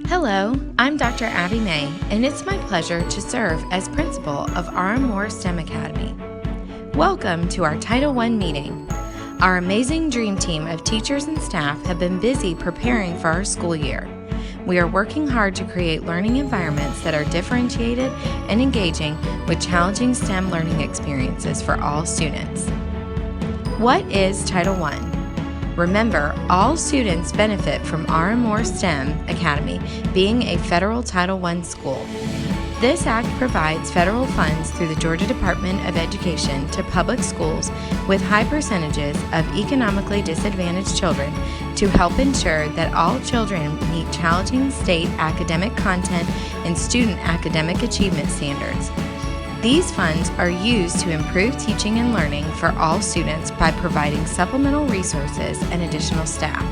Hello, I'm Dr. Abby May, and it's my pleasure to serve as principal of R.M. Moore STEM Academy. Welcome to our Title I meeting. Our amazing dream team of teachers and staff have been busy preparing for our school year. We are working hard to create learning environments that are differentiated and engaging with challenging STEM learning experiences for all students. What is Title I? Remember, all students benefit from R.M. Moore STEM Academy being a federal Title I school. This act provides federal funds through the Georgia Department of Education to public schools with high percentages of economically disadvantaged children to help ensure that all children meet challenging state academic content and student academic achievement standards. These funds are used to improve teaching and learning for all students by providing supplemental resources and additional staff.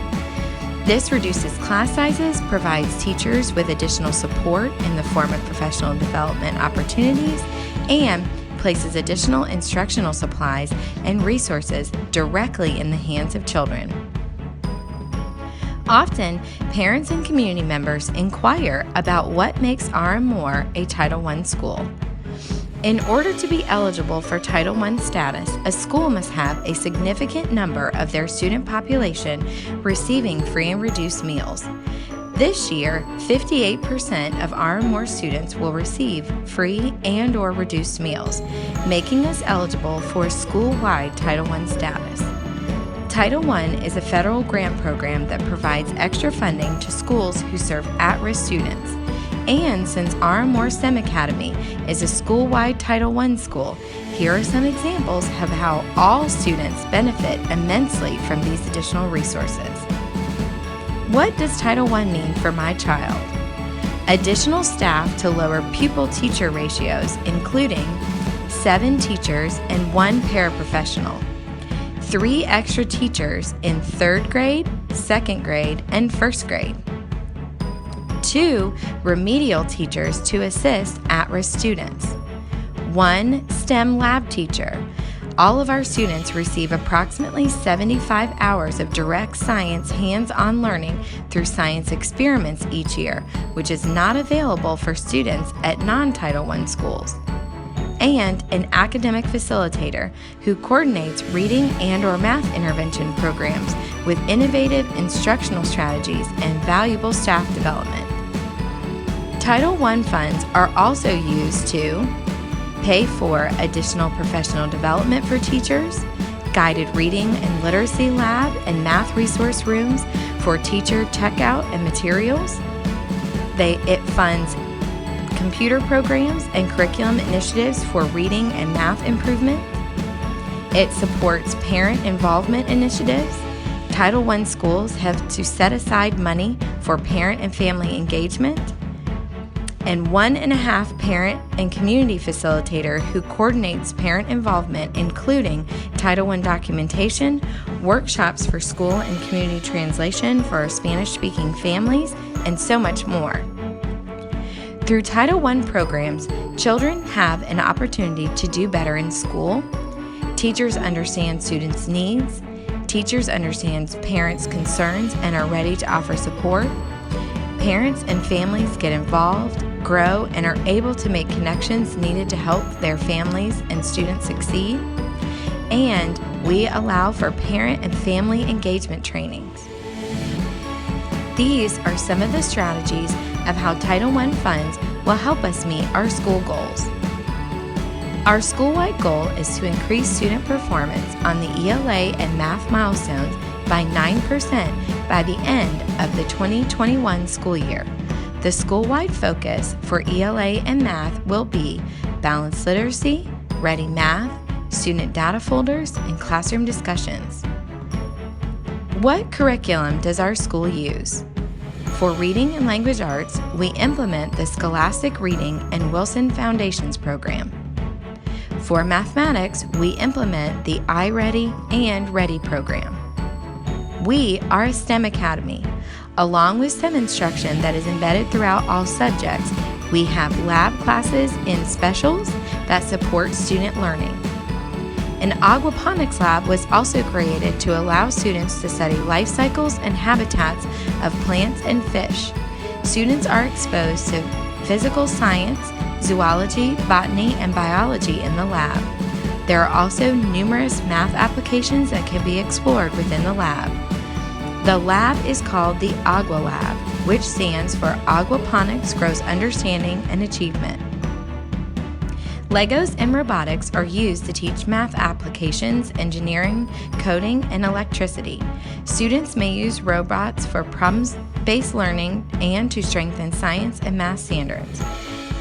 This reduces class sizes, provides teachers with additional support in the form of professional development opportunities, and places additional instructional supplies and resources directly in the hands of children. Often, parents and community members inquire about what makes R.M. Moore a Title I school. In order to be eligible for Title I status, a school must have a significant number of their student population receiving free and reduced meals. This year, 58% of R.M. Moore students will receive free and/or reduced meals, making us eligible for school-wide Title I status. Title I is a federal grant program that provides extra funding to schools who serve at-risk students. And since R.M. Moore STEM Academy is a school-wide Title I school, here are some examples of how all students benefit immensely from these additional resources. What does Title I mean for my child? Additional staff to lower pupil-teacher ratios, including 7 teachers and 1 paraprofessional, 3 extra teachers in 3rd grade, 2nd grade, and 1st grade, 2 remedial teachers to assist at-risk students, 1 STEM lab teacher. All of our students receive approximately 75 hours of direct science hands-on learning through science experiments each year, which is not available for students at non-Title I schools, and an academic facilitator who coordinates reading and/or math intervention programs with innovative instructional strategies and valuable staff development. Title I funds are also used to pay for additional professional development for teachers, guided reading and literacy lab and math resource rooms for teacher checkout and materials. It funds computer programs and curriculum initiatives for reading and math improvement. It supports parent involvement initiatives. Title I schools have to set aside money for parent and family engagement, and 1.5 parent and community facilitator who coordinates parent involvement, including Title I documentation, workshops for school and community translation for our Spanish-speaking families, and so much more. Through Title I programs, children have an opportunity to do better in school. Teachers understand students' needs. Teachers understand parents' concerns and are ready to offer support. Parents and families get involved, grow, and are able to make connections needed to help their families and students succeed. And we allow for parent and family engagement trainings. These are some of the strategies of how Title I funds will help us meet our school goals. Our school-wide goal is to increase student performance on the ELA and math milestones by 9% by the end of the 2021 school year. The school-wide focus for ELA and math will be balanced literacy, ready math, student data folders, and classroom discussions. What curriculum does our school use? For Reading and Language Arts, we implement the Scholastic Reading and Wilson Foundations program. For Mathematics, we implement the iReady and Ready program. We are a STEM Academy. Along with STEM instruction that is embedded throughout all subjects, we have lab classes in specials that support student learning. An aquaponics lab was also created to allow students to study life cycles and habitats of plants and fish. Students are exposed to physical science, zoology, botany, and biology in the lab. There are also numerous math applications that can be explored within the lab. The lab is called the Agua Lab, which stands for Aquaponics Grows Understanding and Achievement. Legos and robotics are used to teach math applications, engineering, coding, and electricity. Students may use robots for problem-based learning and to strengthen science and math standards.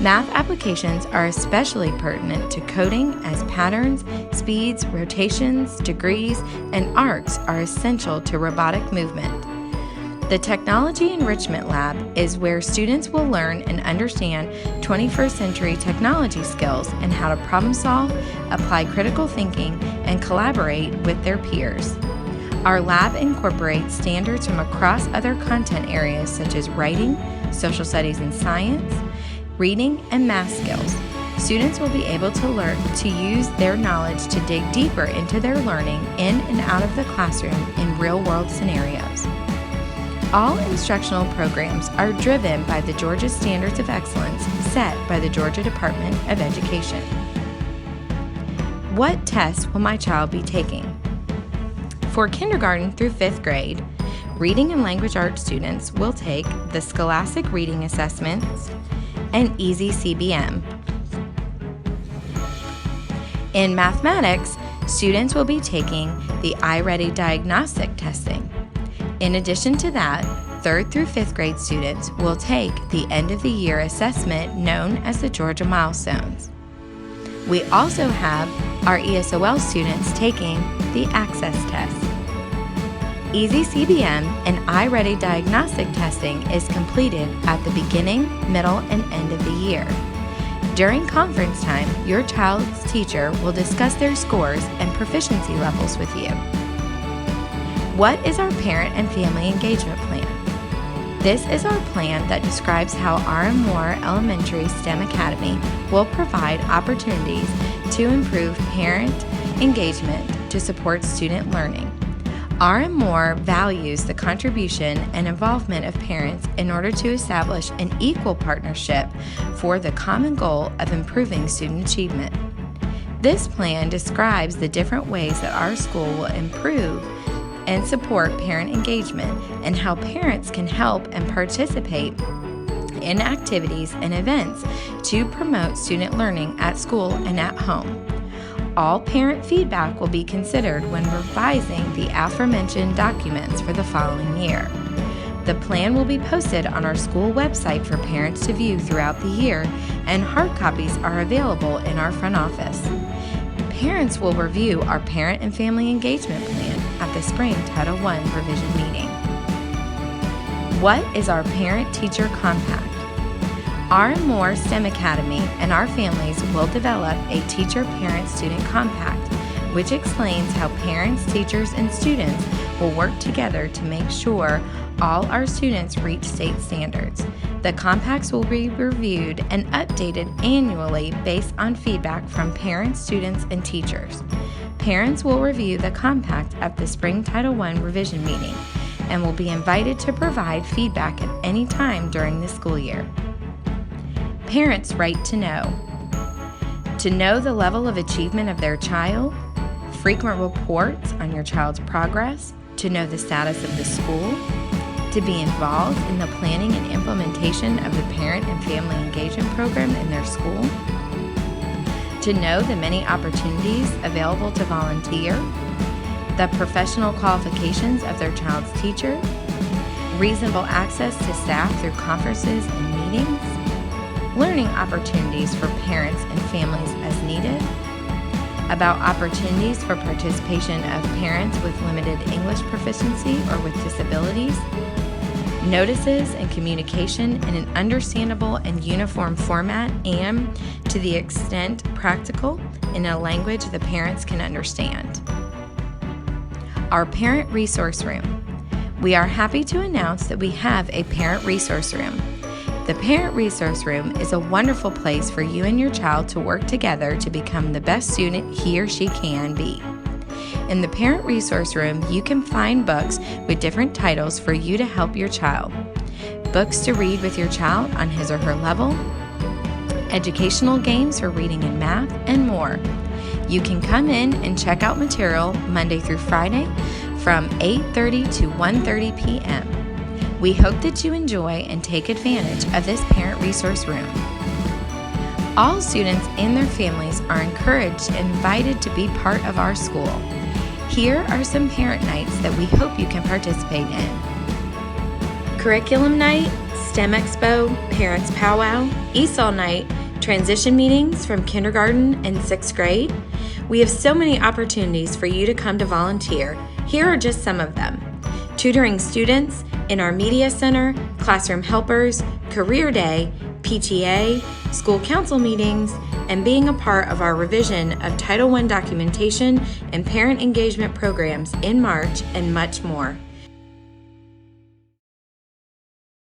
Math applications are especially pertinent to coding as patterns, speeds, rotations, degrees, and arcs are essential to robotic movement. The Technology Enrichment Lab is where students will learn and understand 21st century technology skills and how to problem solve, apply critical thinking, and collaborate with their peers. Our lab incorporates standards from across other content areas such as writing, social studies and science, reading, and math skills. Students will be able to learn to use their knowledge to dig deeper into their learning in and out of the classroom in real-world scenarios. All instructional programs are driven by the Georgia Standards of Excellence set by the Georgia Department of Education. What tests will my child be taking? For kindergarten through 5th grade, reading and language arts students will take the Scholastic Reading Assessments and Easy CBM. In mathematics, students will be taking the iReady diagnostic testing. In addition to that, 3rd through 5th grade students will take the end-of-the-year assessment known as the Georgia Milestones. We also have our ESOL students taking the Access Test. Easy CBM and iReady diagnostic testing is completed at the beginning, middle, and end of the year. During conference time, your child's teacher will discuss their scores and proficiency levels with you. What is our parent and family engagement plan? This is our plan that describes how R.M. Moore Elementary STEM Academy will provide opportunities to improve parent engagement to support student learning. R.M. Moore values the contribution and involvement of parents in order to establish an equal partnership for the common goal of improving student achievement. This plan describes the different ways that our school will improve and support parent engagement and how parents can help and participate in activities and events to promote student learning at school and at home. All parent feedback will be considered when revising the aforementioned documents for the following year. The plan will be posted on our school website for parents to view throughout the year, and hard copies are available in our front office. Parents will review our Parent and Family Engagement Plan at the Spring Title I Revision meeting. What is our Parent-Teacher Compact? R.M. Moore STEM Academy and our families will develop a Teacher-Parent-Student Compact, which explains how parents, teachers, and students will work together to make sure all our students reach state standards. The compacts will be reviewed and updated annually based on feedback from parents, students, and teachers. Parents will review the compact at the Spring Title I Revision meeting and will be invited to provide feedback at any time during the school year. Parents' right to know. To know the level of achievement of their child, frequent reports on your child's progress, to know the status of the school, to be involved in the planning and implementation of the Parent and Family Engagement Program in their school, to know the many opportunities available to volunteer, the professional qualifications of their child's teacher, reasonable access to staff through conferences and meetings, learning opportunities for parents and families as needed, about opportunities for participation of parents with limited English proficiency or with disabilities, notices and communication in an understandable and uniform format and, to the extent practical, in a language the parents can understand. Our Parent Resource Room. We are happy to announce that we have a Parent Resource Room. The Parent Resource Room is a wonderful place for you and your child to work together to become the best student he or she can be. In the Parent Resource Room, you can find books with different titles for you to help your child. books to read with your child on his or her level, educational games for reading and math, and more. You can come in and check out material Monday through Friday from 8:30 to 1:30 p.m. We hope that you enjoy and take advantage of this parent resource room. All students and their families are encouraged and invited to be part of our school. Here are some parent nights that we hope you can participate in. Curriculum night, STEM Expo, Parents Powwow, ESOL night, transition meetings from kindergarten and 6th grade. We have so many opportunities for you to come to volunteer. Here are just some of them. Tutoring students in our media center, classroom helpers, career day, PTA, school council meetings, and being a part of our revision of Title I documentation and parent engagement programs in March, and much more.